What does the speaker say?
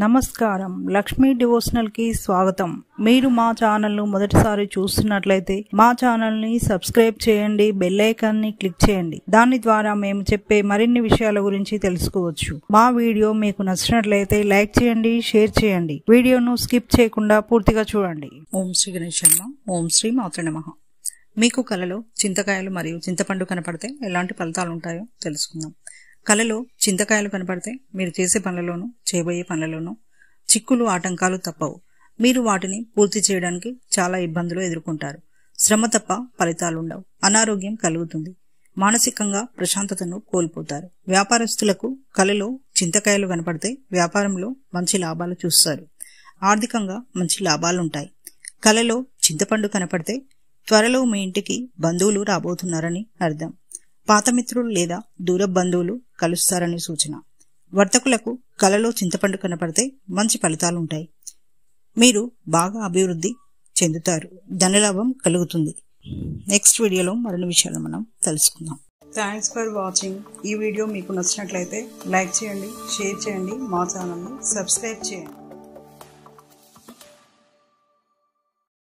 నమస్కారం, లక్ష్మీ డివోషనల్ కి స్వాగతం. మీరు మా ఛానల్ ను మొదటిసారి చూస్తున్నట్లయితే మా ఛానల్ ని సబ్స్క్రైబ్ చేయండి, బెల్ ఐకాన్ ని క్లిక్ చేయండి. దాని ద్వారా మేము చెప్పే మరిన్ని విషయాల గురించి తెలుసుకోవచ్చు. మా వీడియో మీకు నచ్చినట్లయితే లైక్ చేయండి, షేర్ చేయండి. వీడియోను స్కిప్ చేయకుండా పూర్తిగా చూడండి. ఓం శ్రీ గణేశ నమః. ఓం శ్రీ మాత్రే నమః. మీకు కలలో చింతకాయలు మరియు చింతపండు కనపడితే ఎలాంటి ఫలితాలు ఉంటాయో తెలుసుకుందాం. కలలో చింతకాయలు కనపడితే మీరు చేసే పనులలోనూ చేయబోయే పనులలోనూ చిక్కులు ఆటంకాలు తప్పవు. మీరు వాటిని పూర్తి చేయడానికి చాలా ఇబ్బందులు ఎదుర్కొంటారు. శ్రమ తప్ప ఫలితాలుండవు. అనారోగ్యం కలుగుతుంది. మానసికంగా ప్రశాంతతను కోల్పోతారు. వ్యాపారస్తులకు కలలో చింతకాయలు కనపడితే వ్యాపారంలో మంచి లాభాలు చూస్తారు. ఆర్థికంగా మంచి లాభాలుంటాయి. కలలో చింతపండు కనపడితే త్వరలో మీ ఇంటికి బంధువులు రాబోతున్నారని అర్థం. పాత మిత్రులు లేదా దూర బంధువులు కలుస్తారని సూచన. వర్తకులకు కలలో చింతపండు కనపడితే మంచి ఫలితాలుంటాయి. మీరు బాగా అభివృద్ధి చెందుతారు. ధనలాభం కలుగుతుంది. నెక్స్ట్ వీడియోలో మరిన్ని విషయాలు మనం తెలుసుకుందాం. Thanks for watching. ఈ వీడియో మీకు నచ్చినట్లయితే లైక్ చేయండి, షేర్ చేయండి, మా ఛానల్ని సబ్స్క్రైబ్ చేయండి.